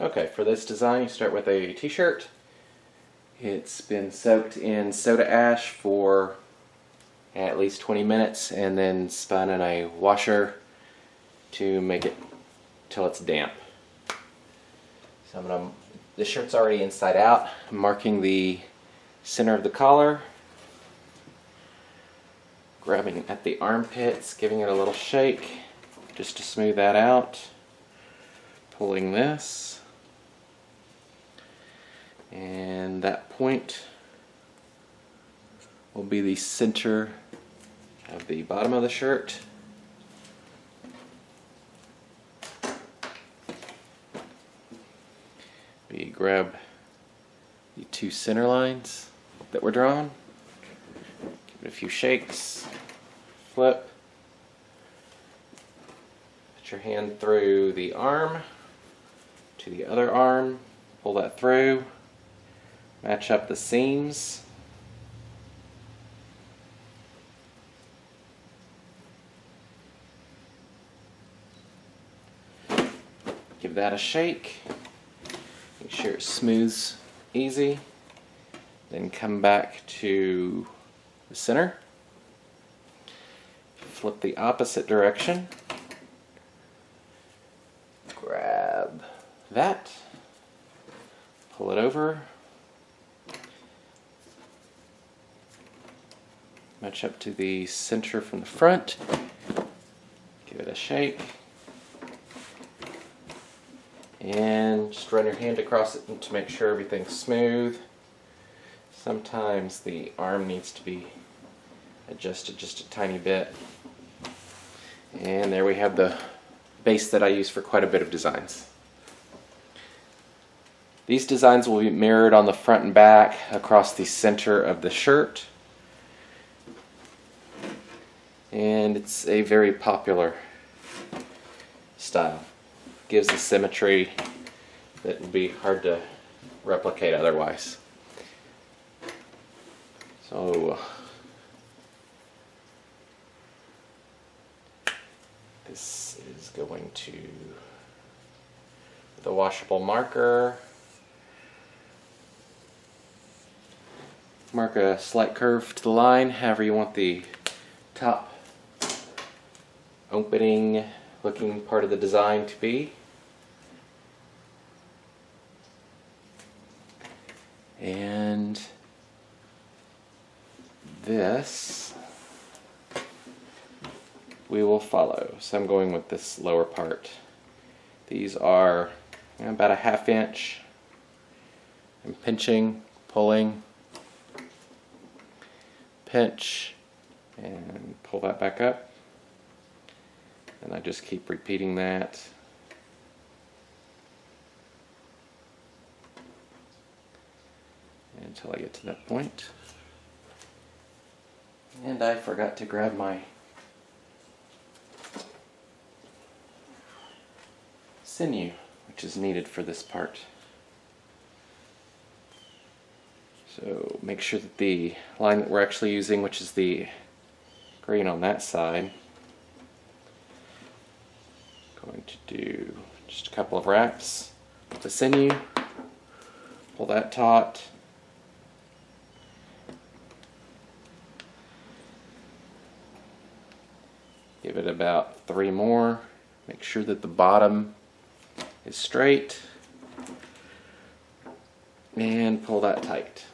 Okay, for this design you start with a t-shirt. It's been soaked in soda ash for at least 20 minutes and then spun in a washer to make it till it's damp. So the shirt's already inside out. I'm marking the center of the collar, grabbing at the armpits, giving it a little shake just to smooth that out, pulling this, and that point will be the center of the bottom of the shirt. We grab the two center lines that were drawn, give it a few shakes, flip, put your hand through the arm to the other arm, pull that through, match up the seams, give that a shake. Make sure it smooths easy. Then come back to the center. Flip the opposite direction. Grab that. Pull it over. Match up to the center from the front. Give it a shake. And just run your hand across it to make sure everything's smooth. Sometimes the arm needs to be adjusted just a tiny bit. And there we have the base that I use for quite a bit of designs. These designs will be mirrored on the front and back across the center of the shirt. And it's a very popular style. Gives a symmetry that would be hard to replicate otherwise. So this is going to, with a washable marker, mark a slight curve to the line, however you want the top opening looking part of the design to be. And this we will follow. So I'm going with this lower part. These are about a 1/2 inch. I'm pinching, pulling, pinch, and pull that back up. And I just keep repeating that. Until I get to that point. And I forgot to grab my sinew, which is needed for this part. So make sure that the line that we're actually using, which is the green on that side, going to do just a couple of wraps with the sinew, pull that taut, give it about 3 more, make sure that the bottom is straight, and pull that tight.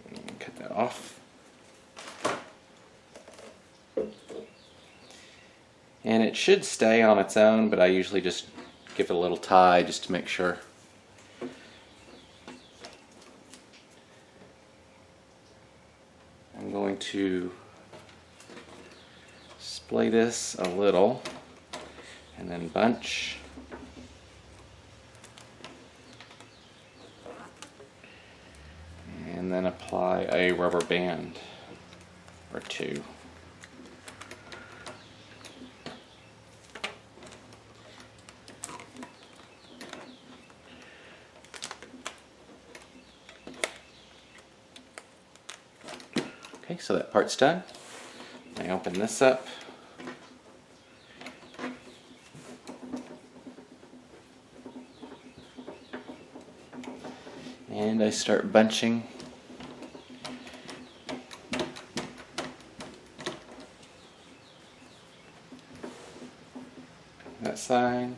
And cut that off. And it should stay on its own, but I usually just give it a little tie just to make sure. I'm going to splay this a little and then bunch. And then apply a rubber band or 2. Okay, so that part's done. I open this up, And I start bunching. That side.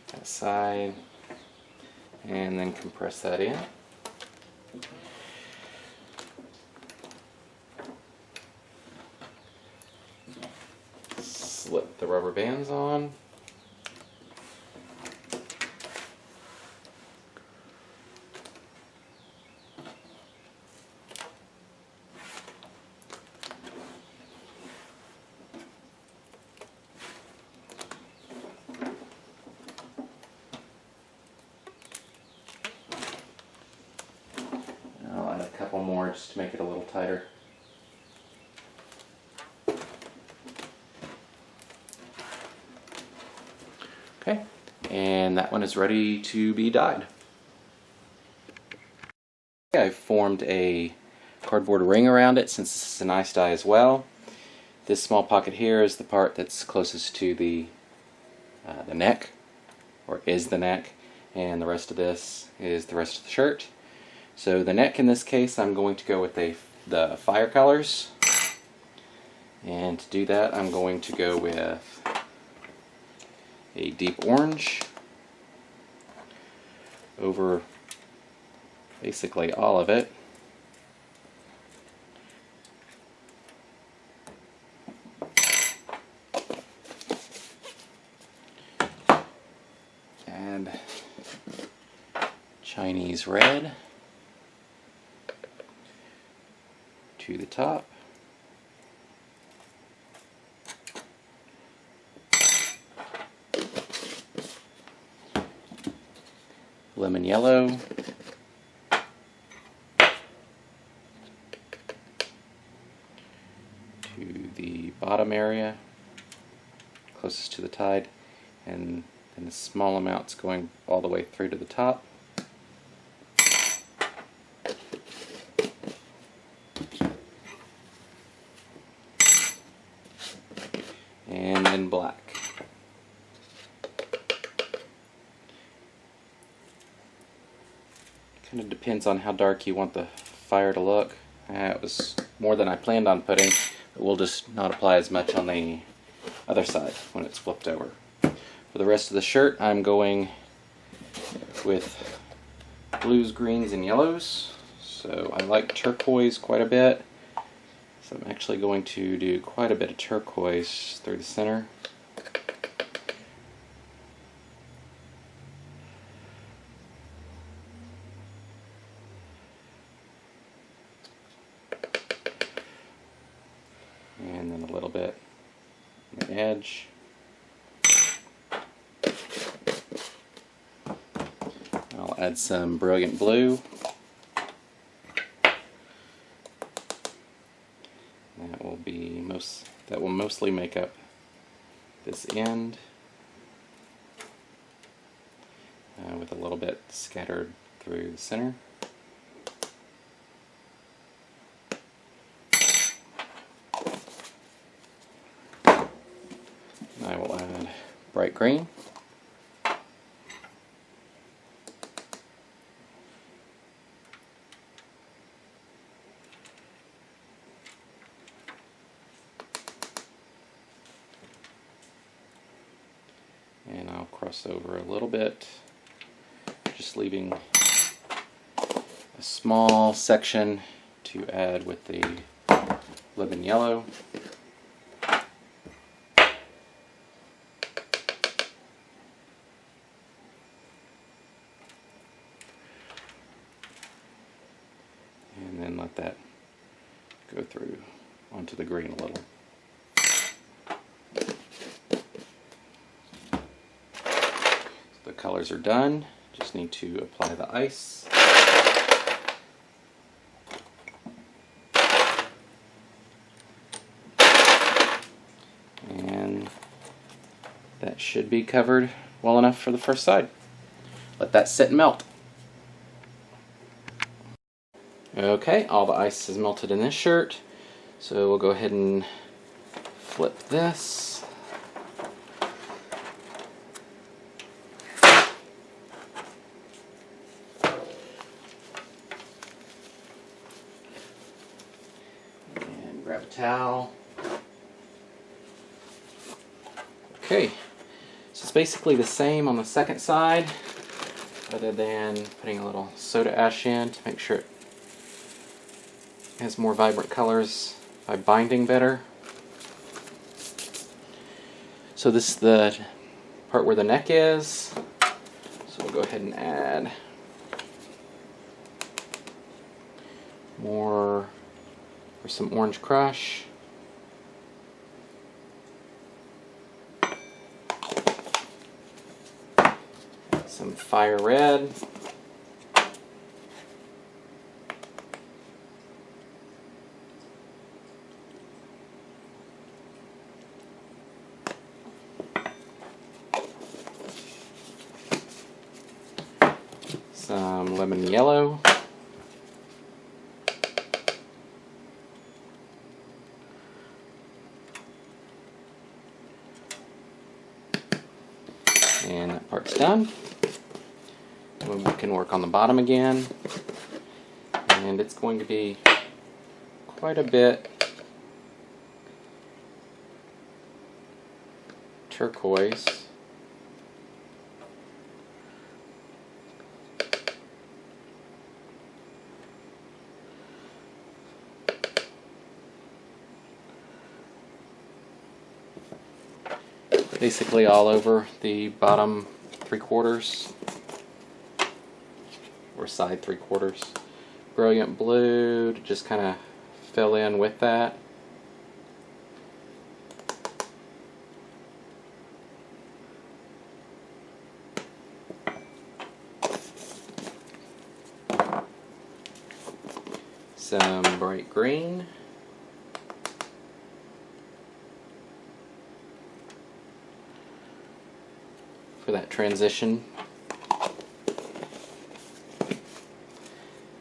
That side. And then compress that in. Slip the rubber bands on. I'll add a couple more just to make it a little tighter. Okay, and that one is ready to be dyed. I've formed a cardboard ring around it since this is an ice dye as well. This small pocket here is the part that's closest to the neck, or is the neck, and the rest of this is the rest of the shirt. So the neck in this case I'm going to go with the fire colors, and to do that I'm going to go with a deep orange over basically all of it. Add Chinese red to the top. Lemon yellow. To the bottom area, closest to the tide, and then the small amounts going all the way through to the top. And then black. Kind of depends on how dark you want the fire to look. It was more than I planned on putting, but we'll just not apply as much on the other side when it's flipped over. For the rest of the shirt, I'm going with blues, greens, and yellows. So I like turquoise quite a bit. So I'm actually going to do quite a bit of turquoise through the center. And then a little bit on the edge. I'll add some brilliant blue. That will mostly make up this end, with a little bit scattered through the center. I will add bright green. And I'll cross over a little bit, just leaving a small section to add with the lemon yellow. And then let that go through onto the green a little. The colors are done, just need to apply the ice. And that should be covered well enough for the first side. Let that sit and melt. Okay, all the ice is melted in this shirt, so we'll go ahead and flip this. towel. Okay, so it's basically the same on the second side, other than putting a little soda ash in to make sure it has more vibrant colors by binding better. So this is the part where the neck is. So we'll go ahead and add more or some orange crush. Some fire red. Some lemon yellow. And that part's done. We can work on the bottom again. And it's going to be quite a bit turquoise. Basically all over the bottom 3/4 or side 3/4. Brilliant blue to just kind of fill in with that. Some bright green. For that transition.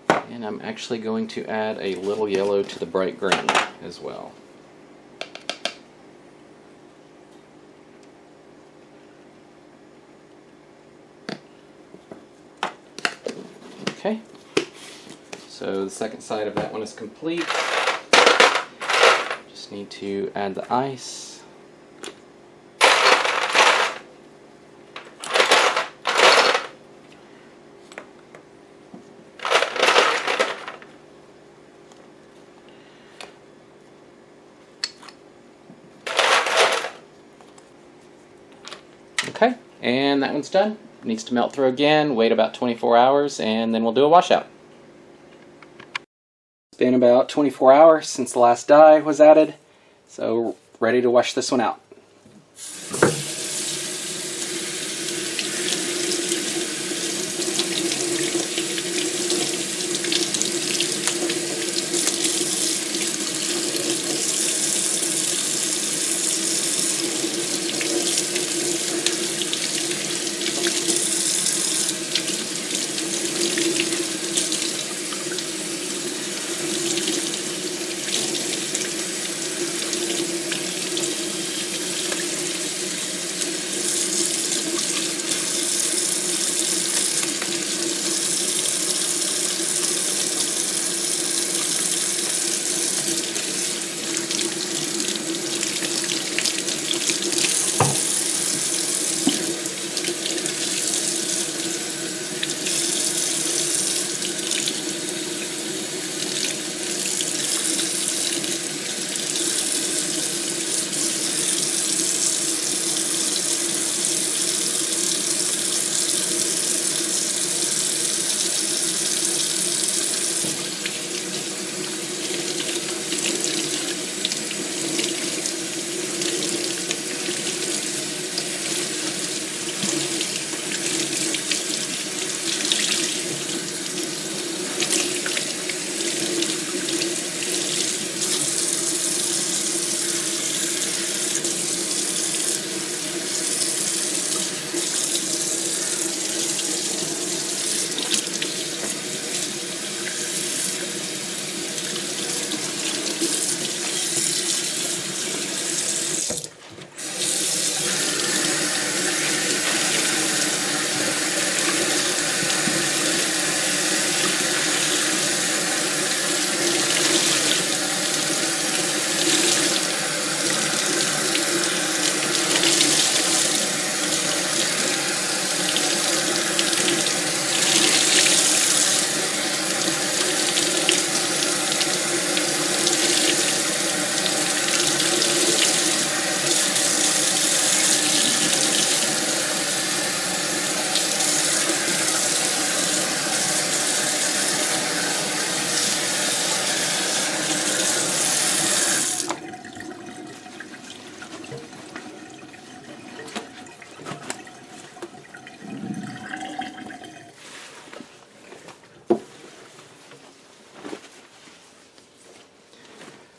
And I'm actually going to add a little yellow to the bright green as well. Okay, so the second side of that one is complete. Just need to add the ice. Okay, and that one's done. It needs to melt through again, wait about 24 hours, and then we'll do a washout. It's been about 24 hours since the last dye was added, so ready to wash this one out.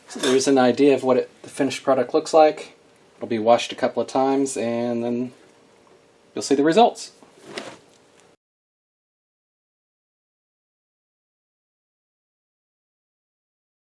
So there's an idea of what the finished product looks like. It'll be washed a couple of times and then you'll see the results.